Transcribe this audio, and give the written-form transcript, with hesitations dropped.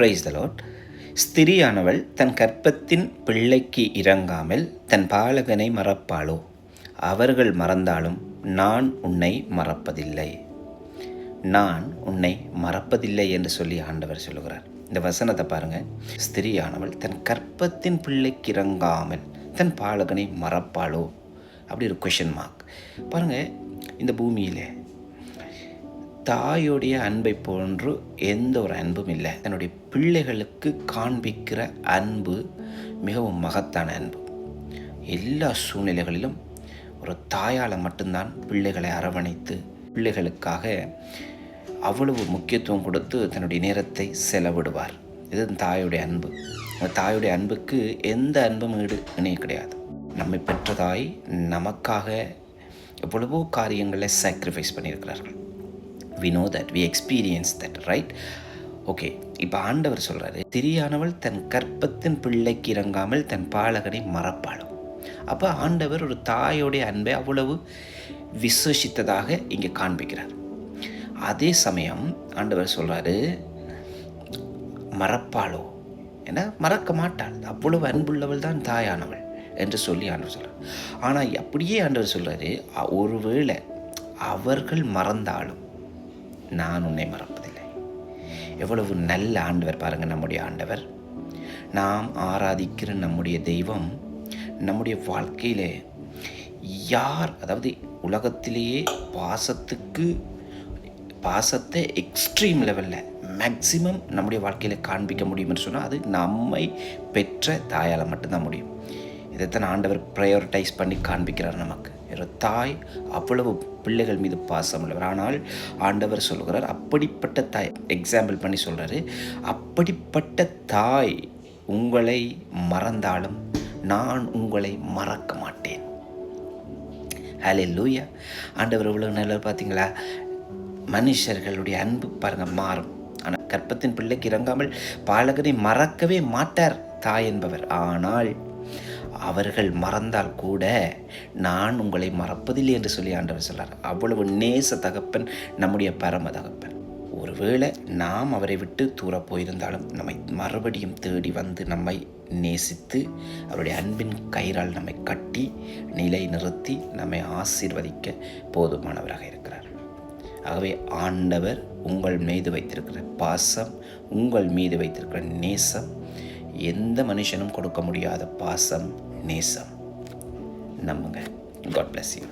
Praise the Lord. ஸ்திரியானவள் தன் கர்ப்பத்தின் பிள்ளைக்கு இரங்காமல் தன் பாலகனை மறப்பாளோ? அவர்கள் மறந்தாலும் நான் உன்னை மறப்பதில்லை. நான் உன்னை மறப்பதில்லை என்று சொல்லி ஆண்டவர் சொல்லுகிறார். இந்த வசனத்தை பாருங்கள். ஸ்திரியானவள் தன் கர்ப்பத்தின் பிள்ளைக்கு இறங்காமல் தன் பாலகனை மறப்பாளோ? அப்படி ஒரு கொஷன் மார்க். பாருங்கள், இந்த பூமியில் தாயோடைய அன்பை போன்று எந்த ஒரு அன்பும் இல்லை. தன்னுடைய பிள்ளைகளுக்கு காண்பிக்கிற அன்பு மிகவும் மகத்தான அன்பு. எல்லா சூழ்நிலைகளிலும் ஒரு தாயால் மட்டும்தான் பிள்ளைகளை அரவணைத்து பிள்ளைகளுக்காக அவ்வளவு முக்கியத்துவம் கொடுத்து தன்னுடைய நேரத்தை செலவிடுவார். இது தாயுடைய அன்பு. அந்த தாயுடைய அன்புக்கு எந்த அன்பும் இணை கிடையாது. நம்மை பெற்ற தாய் நமக்காக எவ்வளவோ காரியங்களை சாக்ரிஃபைஸ் பண்ணியிருக்கிறார்கள். we know that, we experience that, right? Okay, இப்போ ஆண்டவர் சொல்கிறாரு, திரியானவள் தன் கர்ப்பத்தின் பிள்ளைக்கு இறங்காமல் தன் பாலகனை மறப்பாளும். அப்போ ஆண்டவர் ஒரு தாயோடைய அன்பை அவ்வளவு விசேஷித்ததாக இங்கே காண்பிக்கிறார். அதே சமயம் ஆண்டவர் சொல்கிறாரு, மறப்பாளோ? ஏன்னா மறக்க மாட்டாள், அவ்வளவு அன்புள்ளவள் தான் தாயானவள் என்று சொல்லி ஆண்டவர் சொல்கிறார். ஆனால் அப்படியே ஆண்டவர் சொல்கிறாரு, ஒருவேளை அவர்கள் மறந்தாலும் நான் உன்னை மறப்பதில்லை. எவ்வளவு நல்ல ஆண்டவர் பாருங்கள். நம்முடைய ஆண்டவர், நாம் ஆராதிக்கிற நம்முடைய தெய்வம் நம்முடைய வாழ்க்கையில் யார், அதாவது உலகத்திலேயே பாசத்தை எக்ஸ்ட்ரீம் லெவலில் மேக்சிமம் நம்முடைய வாழ்க்கையில் காண்பிக்க முடியும்னு சொன்னால் அது நம்மை பெற்ற தாயால் மட்டும்தான் முடியும். இதைத்தான் ஆண்டவர் ப்ரையாரிட்டைஸ் பண்ணி காண்பிக்கிறார் நமக்கு. ஒரு தாய் அவ்வளவு பிள்ளைகள் மீது பாசம் உள்ளவர். ஆனால் ஆண்டவர் சொல்கிறார், அப்படிப்பட்ட தாய் எக்ஸாம்பிள் பண்ணி சொல்கிறாரு, அப்படிப்பட்ட தாய் உங்களை மறந்தாலும் நான் உங்களை மறக்க மாட்டேன். ஹல்லேலூயா. ஆண்டவர் இவ்வளவு நல்லவர் பார்த்தீங்களா? மனுஷர்களுடைய அன்பு பாருங்கள் மாறும். ஆனால் கர்ப்பத்தின் பிள்ளைக்கு இறங்காமல் பாலகனை மறக்கவே மாட்டார் தாய் என்பவர். ஆனால் அவர்கள் மறந்தால் கூட நான் உங்களை மறப்பதில்லை என்று சொல்லி ஆண்டவர் சொல்கிறார். அவ்வளவு நேச தகப்பன் நம்முடைய பரம தகப்பன். ஒருவேளை நாம் அவரை விட்டு தூர போயிருந்தாலும் நம்மை மறுபடியும் தேடி வந்து நம்மை நேசித்து அவருடைய அன்பின் கயிறால் நம்மை கட்டி நிலை நிறுத்தி நம்மை ஆசீர்வதிக்க போதுமானவராக இருக்கிறார். ஆகவே ஆண்டவர் உங்கள் மீது வைத்திருக்கிற பாசம், உங்கள் மீது வைத்திருக்கிற நேசம் எந்த மனுஷனும் கொடுக்க முடியாத பாசம், நேசம். நம்புங்க. God bless you.